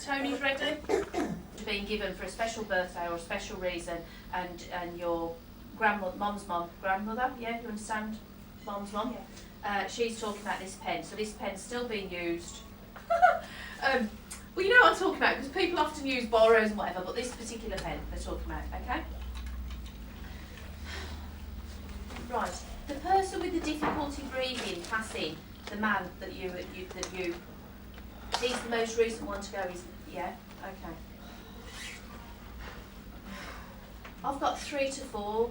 Tony's ready, being given for a special birthday or a special reason, and your grandmother, yeah, you understand? Mum's mum? Yeah. She's talking about this pen, so this pen's still being used. Well, you know what I'm talking about, because people often use borrows and whatever, but this particular pen they're talking about, okay? Right, the person with the difficulty breathing, passing, the man that you, he's the most recent one to go, yeah, okay. I've got 3 to 4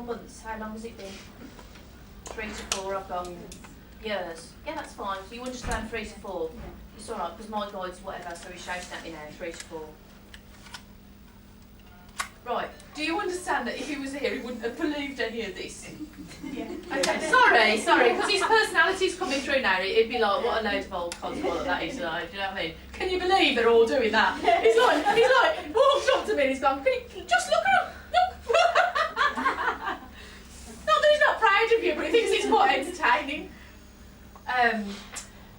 months. How long has it been? 3 to 4 I've got. Years. Yeah, that's fine. So you understand 3 to 4. Yeah. It's alright, because my guide's whatever, so he's shouting at me now, 3 to 4. Right, do you understand that if he was here he wouldn't have believed any of this? Yeah. Okay, sorry, because his personality's coming through now, it'd be like, what a load of old cosmo that is, like, do you know what I mean? Can you believe they're all doing that? He's like, walked up to me and he's gone, just look at him, look! Not that he's not proud of you, but he thinks it's quite entertaining.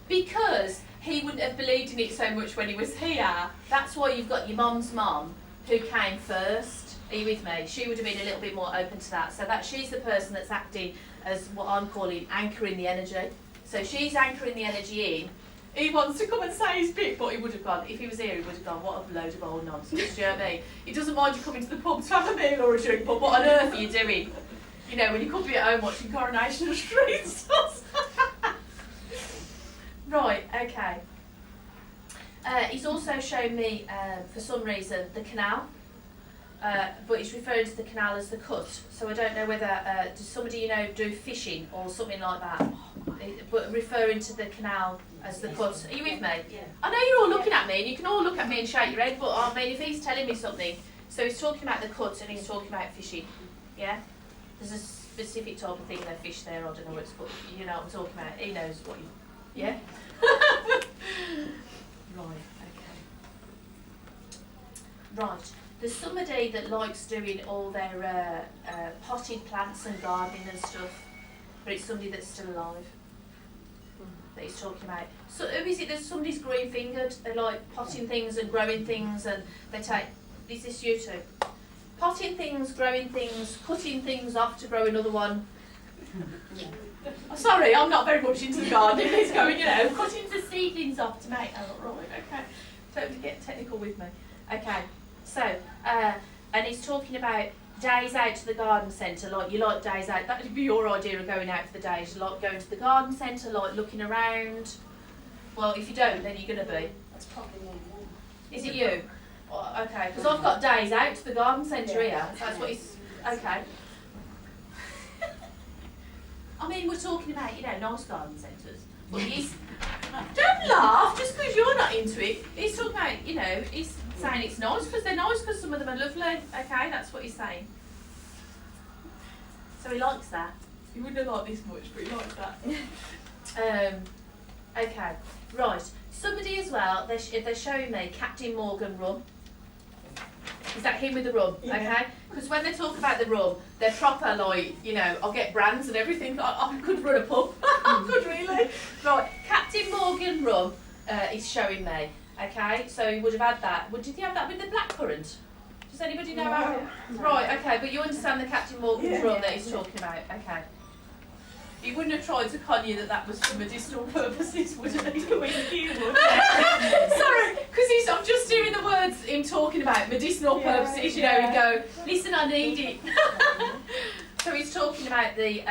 Because he wouldn't have believed in it so much when he was here. That's why you've got your mum's mum, who came first. Are you with me? She would have been a little bit more open to that. So that she's the person that's acting as what I'm calling anchoring the energy. So she's anchoring the energy in. He wants to come and say his bit, but he would have gone, if he was here, he would have gone, what a load of old nonsense, do you know what I mean? He doesn't mind you coming to the pub to have a meal or a drink, but what on earth are you doing? You know, when you could be at home watching Coronation Street. Right, okay. He's also shown me, for some reason, the canal. But he's referring to the canal as the cut. So I don't know whether, does somebody you know do fishing or something like that? But referring to the canal as the cut. Are you with me? Yeah. I know you're all looking at me, and you can all look at me and shake your head, but I mean, if he's telling me something, so he's talking about the cut and he's talking about fishing, yeah? There's a specific type of thing they fish there, I don't know what it's called, you know what I'm talking about, he knows what you, yeah? Right, okay. Right, there's somebody that likes doing all their potted plants and gardening and stuff, but it's somebody that's still alive that he's talking about. So who is it? There's somebody's green fingered. They like potting things and growing things, and they take. Is this you two? Potting things, growing things, cutting things off to grow another one. Sorry, I'm not very much into the gardening. He's going, you know, cutting the seedlings off to make. Oh, right, okay. Don't get technical with me. Okay, so and he's talking about days out to the garden centre, like you like days out. That would be your idea of going out for the days. You like going to the garden centre, like looking around. Well, if you don't, then you're going to be. That's probably me. Is it you? Well, okay, because I've got days out to the garden centre here. So that's what he's. Okay. I mean, we're talking about, you know, nice garden centres. But he's. Don't laugh just because you're not into it. He's talking about, you know, he's saying it's nice because they're nice because some of them are lovely. Okay, that's what he's saying. So he likes that. He wouldn't have liked this much, but he likes that. Okay, right. Somebody as well, they're showing me Captain Morgan rum. Is that him with the rum? Yeah. Okay? Because when they talk about the rum, they're proper, like, you know, I'll get brands and everything. I could run a pub. I could really. Right, Captain Morgan rum is showing me. Okay, so he would have had that. Did he have that with the blackcurrant? Does anybody know about it? Right, okay, but you understand the Captain Morgan rum that he's talking about. Okay. He wouldn't have tried to con you that that was for medicinal purposes, would he? You would. Sorry, because I'm just hearing the words him talking about medicinal purposes, you know, he'd go, listen, I need it. So he's talking about the,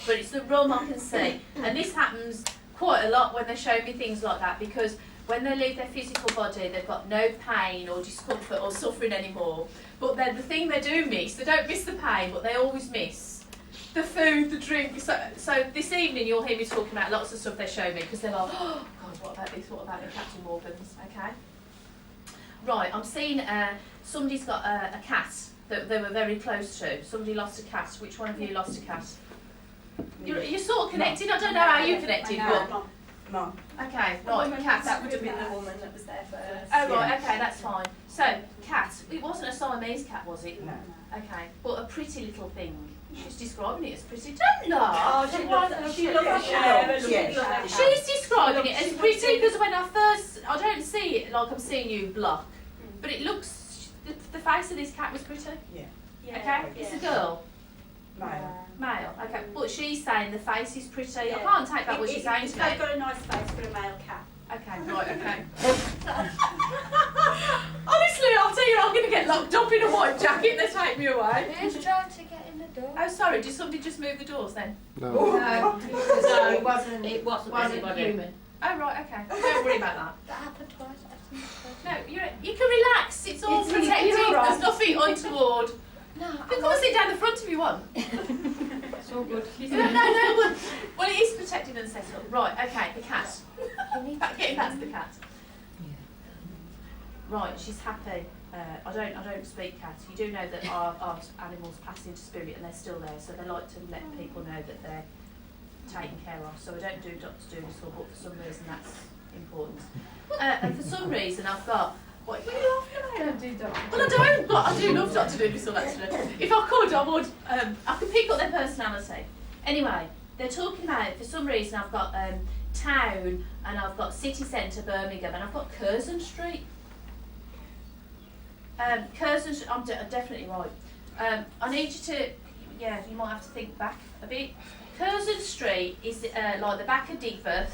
but it's the rum I can see. And this happens quite a lot when they show me things like that, because when they leave their physical body, they've got no pain or discomfort or suffering anymore. But then the thing they do miss, they don't miss the pain, but they always miss the food, the drink. So this evening you'll hear me talking about lots of stuff they show me, because they're like, oh God, what about this, what about the Captain Morgans, okay? Right, I'm seeing somebody's got a cat that they were very close to. Somebody lost a cat. Which one of you lost a cat? You're sort of connected. I don't know how you connected, but... Mum. Okay, right, cat. That would have been the woman that was there first. Oh right, okay, that's fine. So, cat, it wasn't a sign Siamese cat, was it? No. Okay, but a pretty little thing. She's describing it as pretty. Don't laugh. Oh, she loves the Yes. hair. She's describing it as pretty because when I don't see it like I'm seeing you block, but it looks, the face of this cat was pretty. Yeah. Okay, it's a girl, Male. male. Okay, but she's saying the face is pretty. I Yeah. can't take back what she's saying to me. They've got a nice face for a male cat. Okay, right, okay. Honestly, I'll tell you, I'm going to get locked up in a white jacket. They take me away. Who's trying to get in the door? Oh, sorry. Did somebody just move the doors then? No. No, It wasn't. it wasn't Wasn't anybody. human. Oh, right, okay. Don't worry about that. That happened twice. I think twice. No, you can relax. It's all It's protected. all right. There's nothing untoward. No, You can come and sit down the front if you want. it's all good. No. Well, it is protected and set up. Right, okay, the cat. Getting back to the cat. Right, she's happy. I don't speak cat. You do know that our animals pass into spirit and they're still there, so they like to let people know that they're taken care of. So I don't do Dr. Doolittle, but for some reason that's important. And for some reason I've got. What are you laughing about? do Dr. Well, I don't, but I do love Dr. Doolittle actually. If I could, I would. I could pick up their personality. Anyway, they're talking about, for some reason, I've got town and I've got city centre Birmingham and I've got Curzon Street. Curzon, I'm definitely right. I need you to, you might have to think back a bit. Curzon Street is like the back of Digbeth,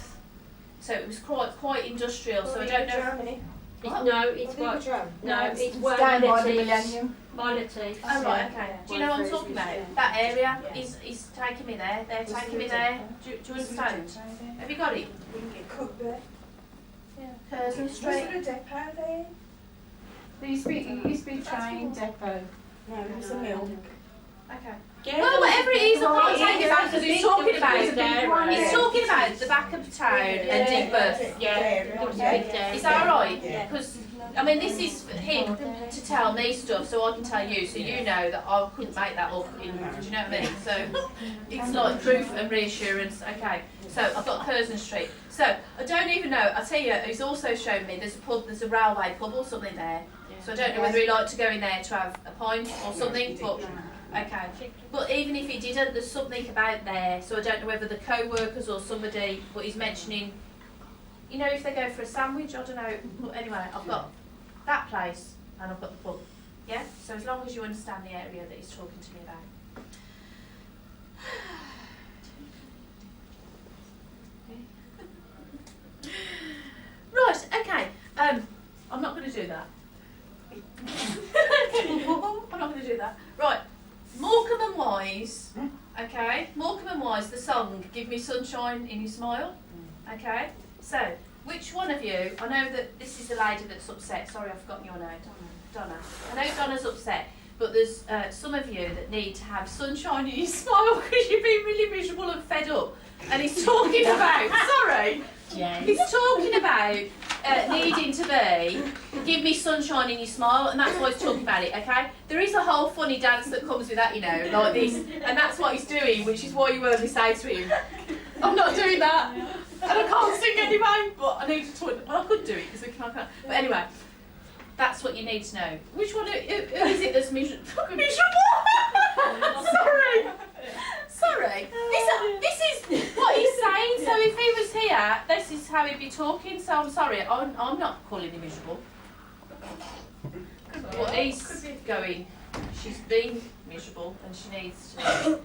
so it was quite industrial. So I don't know. Germany. No, it's what? No, it's where down by the Milite's. Millennium. Milite's. Oh right, okay. Do you know what I'm talking about? That area Yeah. is taking me there. They're taking me there. Do you understand? Have you got it? Could be. Curzon Was Street. there a depot there? There used to be train depot. No, it was a mill. Okay. Yeah, Well, whatever it is, I can't Well, take it back because he's talking about There's a big one. He's talking about the back of town and Digbeth. Yeah, there was a big day. Is that alright? Yeah. Because I mean, this is for him to tell me stuff, so I can tell you, so you know that I couldn't make that up. Do you know what I mean? So it's like proof and reassurance. Okay. So I've got Curzon Street. So I don't even know. I'll tell you, he's also shown me there's a pub, there's a railway pub or something there. So I don't know whether he'd like to go in there to have a pint or something, but okay. But even if he didn't, there's something about there. So I don't know whether the co-workers or somebody, but he's mentioning, you know, if they go for a sandwich, I don't know. But anyway, I've got that place and I've got the pub. Yeah? So as long as you understand the area that he's talking to me about. Right, okay. I'm not going to do that. I'm not going to do that. Right, Morecambe and Wise. Okay, Morecambe and Wise, the song "Give Me Sunshine in Your Smile." Okay, so which one of you? I know that this is the lady that's upset. Sorry, I've forgotten your name. Donna. I know Donna's upset, but there's some of you that need to have sunshine in your smile because you've been really miserable and fed up. And he's talking about. Sorry. He's talking about needing to be, give me sunshine in your smile, and that's why he's talking about it, okay? There is a whole funny dance that comes with that, you know, like this, and that's what he's doing, which is why you heard me say to him, I'm not doing that, and I can't sing anyway, but I need to talk, well I could do it, because I can't, but anyway, that's what you need to know. Which one, who is it that's miserable? Sorry. This is what he's saying. So if he was here, this is how he'd be talking. So I'm sorry. I'm not calling him miserable. But he's going. She's been miserable and she needs to.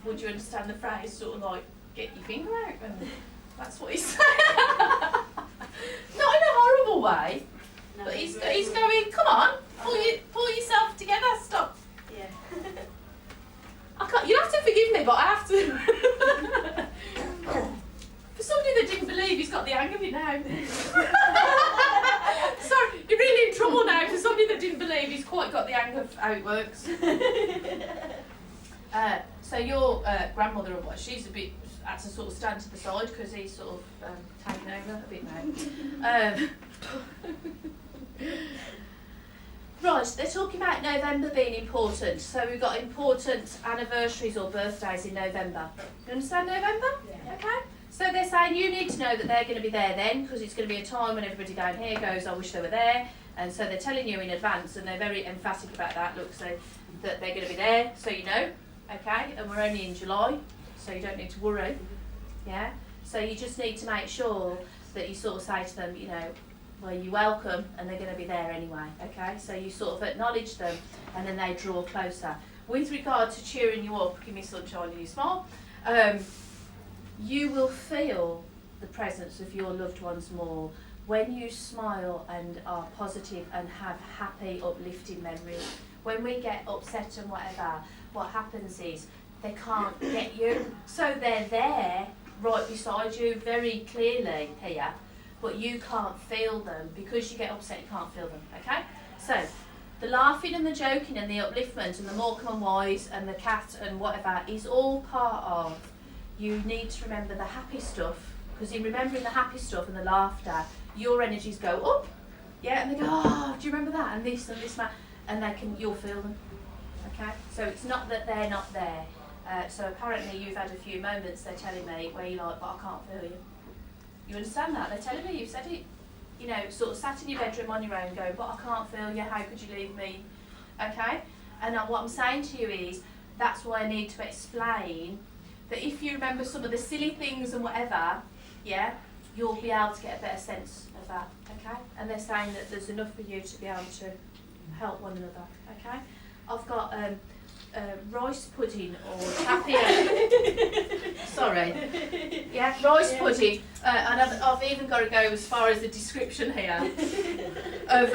Would you understand the phrase? Sort of like get your finger out, and that's what he's saying. Not in a horrible way. No, But he's going. Come on, pull yourself together. Stop. Yeah. I can't, you'll have to forgive me, but I have to. For somebody that didn't believe, he's got the hang of it now. Sorry, you're really in trouble now. For somebody that didn't believe, he's quite got the hang of how it works. So your grandmother or what? She's a bit had to sort of stand to the side because he's sort of taken over a bit now. Right, they're talking about November being important. So we've got important anniversaries or birthdays in November. You understand November? Yeah. Okay. So they're saying you need to know that they're going to be there then, because it's going to be a time when everybody down here goes, I wish they were there. And so they're telling you in advance, and they're very emphatic about that. Look, so that they're going to be there, so you know, okay? And we're only in July, so you don't need to worry, yeah? So you just need to make sure that you sort of say to them, you know, well, you're welcome, and they're going to be there anyway, okay? So you sort of acknowledge them, and then they draw closer. With regard to cheering you up, give me sunshine and you smile, you will feel the presence of your loved ones more when you smile and are positive and have happy, uplifting memories. When we get upset and whatever, what happens is they can't get you. So they're there, right beside you, very clearly here, but you can't feel them. Because you get upset, you can't feel them, okay? So, the laughing and the joking and the upliftment and the Morecambe and Wise and the cat and whatever is all part of, you need to remember the happy stuff, because in remembering the happy stuff and the laughter, your energies go up, yeah, and they go, oh, do you remember that, and this, and they can, you'll feel them, okay? So it's not that they're not there. So apparently you've had a few moments, they're telling me, where you're like, but I can't feel you. You understand that? They're telling me, you've said it. You know, sort of sat in your bedroom on your own going, but I can't feel you, how could you leave me? Okay? And what I'm saying to you is, that's why I need to explain that if you remember some of the silly things and whatever, yeah, you'll be able to get a better sense of that, okay? And they're saying that there's enough for you to be able to help one another, okay? I've got rice pudding or tapioca. Sorry. Yeah, rice pudding. And I've even got to go as far as the description here of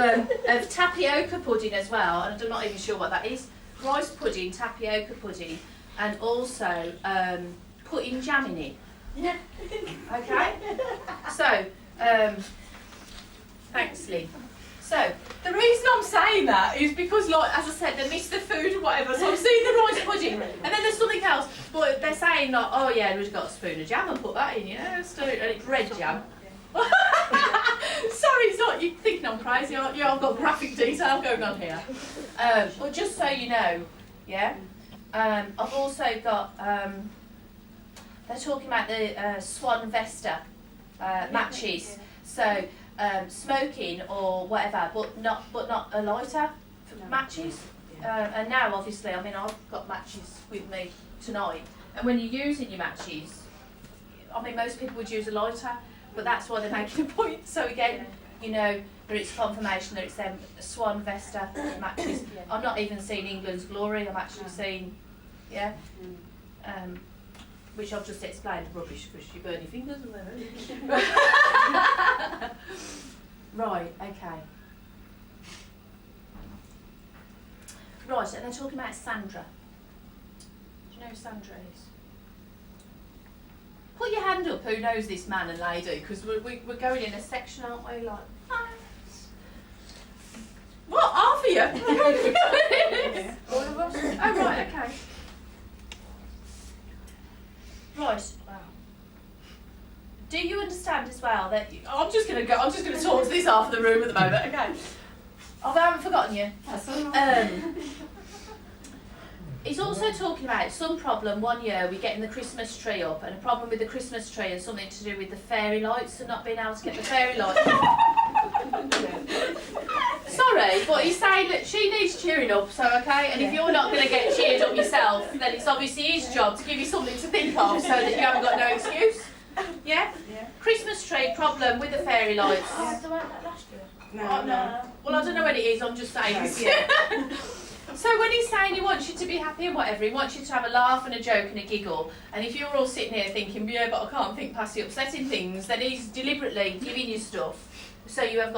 tapioca pudding as well. And I'm not even sure what that is. Rice pudding, tapioca pudding, and also putting jam in it. Yeah. Okay? So, thanks, Lee. So, The reason I'm saying that is because, like, as I said, they miss the food or whatever, so I'm seeing the rice pudding, and then there's something else, but they're saying, like, oh yeah, we've got a spoon of jam and put that in, and it's red jam. Sorry, it's not, you're thinking I'm crazy, aren't you? I've got graphic detail going on here. But just so you know, yeah, I've also got, they're talking about the Swan Vesta matches. So, smoking or whatever, but not a lighter for matches. And now, obviously, I mean, I've got matches with me tonight. And when you're using your matches, I mean, most people would use a lighter, but that's why they're making a point. So again, you know, that it's confirmation that it's them Swan Vesta matches. I'm not even seeing England's Glory. I'm actually seeing, yeah. Which I've just explained rubbish because you burn your fingers and then. Right, okay. Right, and they're talking about Sandra. Do you know who Sandra is? Put your hand up who knows this man and lady, because we're going in a section, aren't we? Like, What, half of you? all of us? Oh, right, okay. Right. Wow. Do you understand as well that I'm just gonna talk to this half of the room at the moment, okay? I haven't forgotten you. That's all right. He's also talking about some problem one year with getting the Christmas tree up, and a problem with the Christmas tree and something to do with the fairy lights and not being able to get the fairy lights. Sorry, but he's saying that she needs cheering up, so okay, and if you're not going to get cheered up yourself, then it's obviously his job to give you something to think of so that you haven't got no excuse. Yeah? Yeah. Christmas tree problem with the fairy lights. Oh, they weren't that last year. No. Well, I don't know when it is, I'm just saying this. Yeah. So when he's saying he wants you to be happy and whatever, he wants you to have a laugh and a joke and a giggle, and if you're all sitting here thinking, yeah, but I can't think past the upsetting things, then he's deliberately giving you stuff so you have got